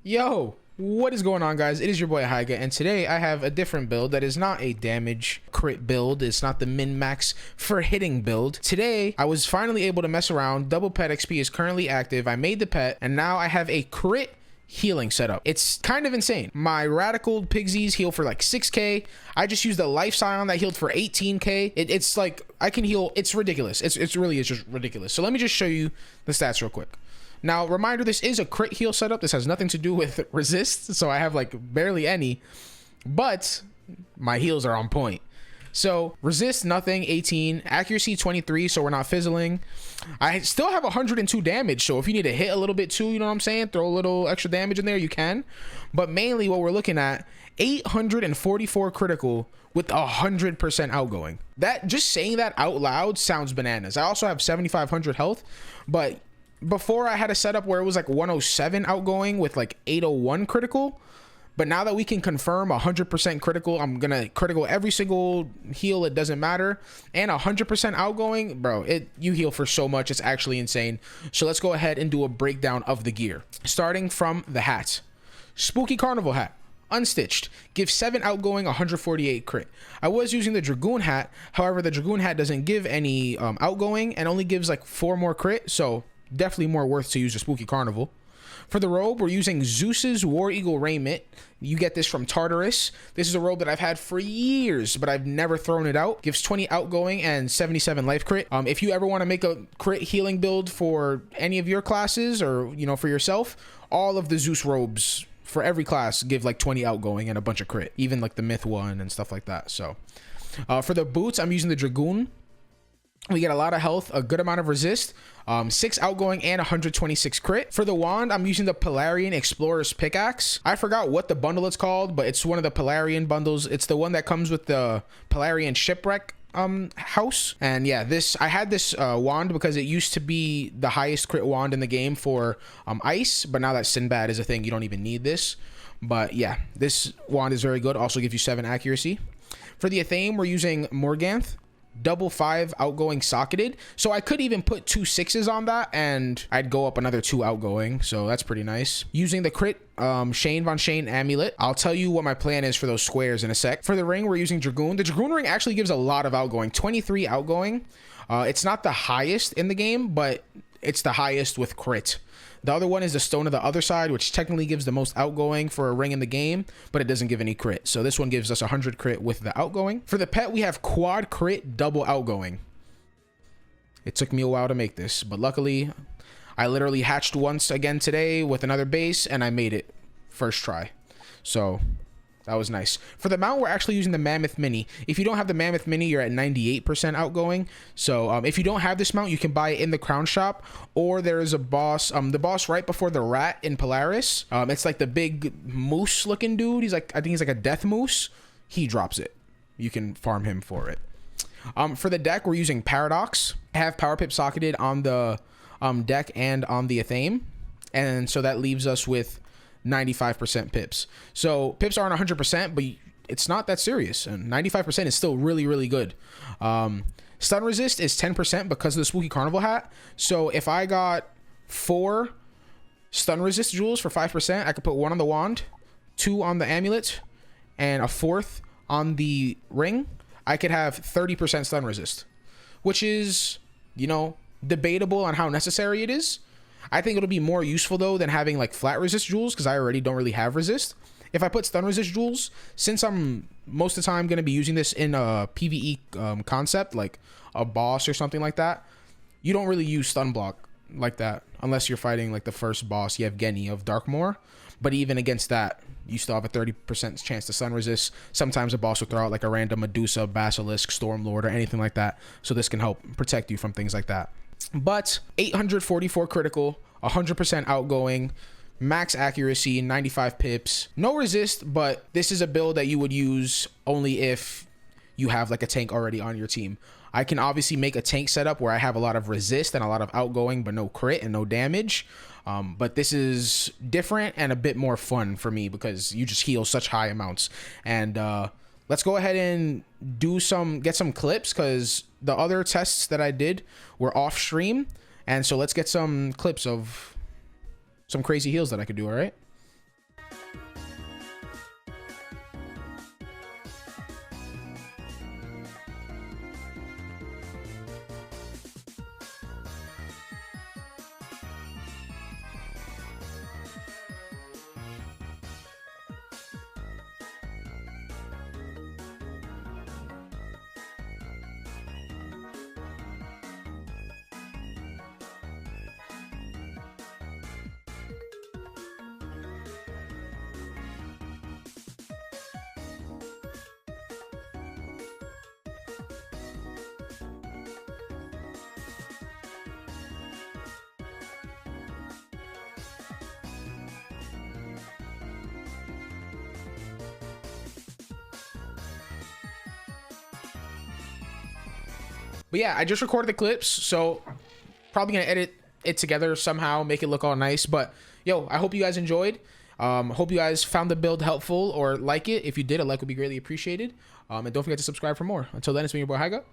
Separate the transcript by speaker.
Speaker 1: Yo, what is going on, guys? It is your boy Haiga, and today I have a different build that is not a damage crit build. It's not the min-max for hitting build. Today, I was finally able to mess around. Double pet XP is currently active. I made the pet, and now I have a crit healing setup. It's kind of insane. My radical pigsies heal for like 6k. I just used a life scion that healed for 18k. It's like I can heal. It's ridiculous. It's really just ridiculous. So let me just show you the stats real quick. Now, reminder, this is a crit heal setup. This has nothing to do with resist, so I have like barely any, but my heals are on point. So resist nothing, 18, accuracy 23, so we're not fizzling. I still have 102 damage, so if you need to hit a little bit too, you know what I'm saying, throw a little extra damage in there, you can. But mainly what we're looking at, 844 critical with 100% outgoing. That, just saying that out loud sounds bananas. I also have 7,500 health, but before I had a setup where it was like 107 outgoing with like 801 critical. But now that we can confirm 100% critical, I'm gonna critical every single heal, it doesn't matter. And 100% outgoing, bro, you heal for so much, it's actually insane. So let's go ahead and do a breakdown of the gear. Starting from the hat. Spooky Carnival hat. Unstitched, gives 7 outgoing, 148 crit. I was using the Dragoon hat, however the Dragoon hat doesn't give any outgoing and only gives like 4 more crit, so definitely more worth to use the Spooky Carnival. For the robe, we're using Zeus's War Eagle Raiment. You get this from Tartarus. This is a robe that I've had for years, but I've never thrown it out. Gives 20 outgoing and 77 life crit. If you ever want to make a crit healing build for any of your classes or, you know, for yourself, all of the Zeus robes for every class give like 20 outgoing and a bunch of crit, even like the Myth one and stuff like that. So for the boots, I'm using the Dragoon. We get a lot of health, a good amount of resist, 6 outgoing and 126 crit. For the wand, I'm using the Polarian Explorer's Pickaxe. I forgot what the bundle it's called, but it's one of the Polarian bundles. It's the one that comes with the Polarian Shipwreck house. And yeah, I had this wand because it used to be the highest crit wand in the game for ice, but now that Sinbad is a thing, you don't even need this. But yeah, this wand is very good. Also gives you 7 accuracy. For the Athame, we're using Morganth. Double 5 outgoing socketed, so I could even put 2 6s on that and I'd go up another 2 outgoing, so that's pretty nice. Using the crit Shane Von Shane amulet. I'll tell you what my plan is for those squares in a sec. For the ring, we're using Dragoon. The Dragoon ring actually gives a lot of outgoing, 23 outgoing. It's not the highest in the game, but it's the highest with crit. The other one is the Stone of the Other Side, which technically gives the most outgoing for a ring in the game, but it doesn't give any crit. So this one gives us 100 crit with the outgoing. For the pet, we have quad crit, double outgoing. It took me a while to make this, but luckily I literally hatched once again today with another base and I made it first try. So that was nice. For the mount, we're actually using the Mammoth Mini. If you don't have the Mammoth Mini, you're at 98% outgoing. So if you don't have this mount, you can buy it in the crown shop, or there is a boss, the boss right before the rat in Polaris. It's like the big moose looking dude. He's like, I think he's like a death moose. He drops it. You can farm him for it. For the deck, we're using Paradox. I have Power Pip socketed on the deck and on the Athame. And so that leaves us with 95% pips. So pips aren't 100%, but it's not that serious, and 95% is still really, really good. Stun resist is 10% because of the Spooky Carnival hat. So if I got 4 stun resist jewels for 5%, I could put 1 on the wand, 2 on the amulet, and a 4th on the ring. I could have 30% stun resist, which is, you know, debatable on how necessary it is. I think it'll be more useful though than having like flat resist jewels, because I already don't really have resist. If I put stun resist jewels, since I'm most of the time going to be using this in a PvE concept, like a boss or something like that, you don't really use stun block like that unless you're fighting like the first boss, Yevgeny of Darkmoor. But even against that, you still have a 30% chance to stun resist. Sometimes a boss will throw out like a random Medusa, Basilisk, Stormlord, or anything like that. So this can help protect you from things like that. But 844 critical, 100% outgoing, max accuracy, 95 pips, no resist, but this is a build that you would use only if you have like a tank already on your team. I can obviously make a tank setup where I have a lot of resist and a lot of outgoing, but no crit and no damage. But this is different and a bit more fun for me because you just heal such high amounts. And let's go ahead and get some clips, because the other tests that I did were off stream. And so let's get some clips of some crazy heals that I could do. All right. But yeah, I just recorded the clips, so probably gonna edit it together somehow, make it look all nice. But yo, I hope you guys enjoyed. Hope you guys found the build helpful or like it. If you did, a like would be greatly appreciated. And don't forget to subscribe for more. Until then, it's been your boy Hyga.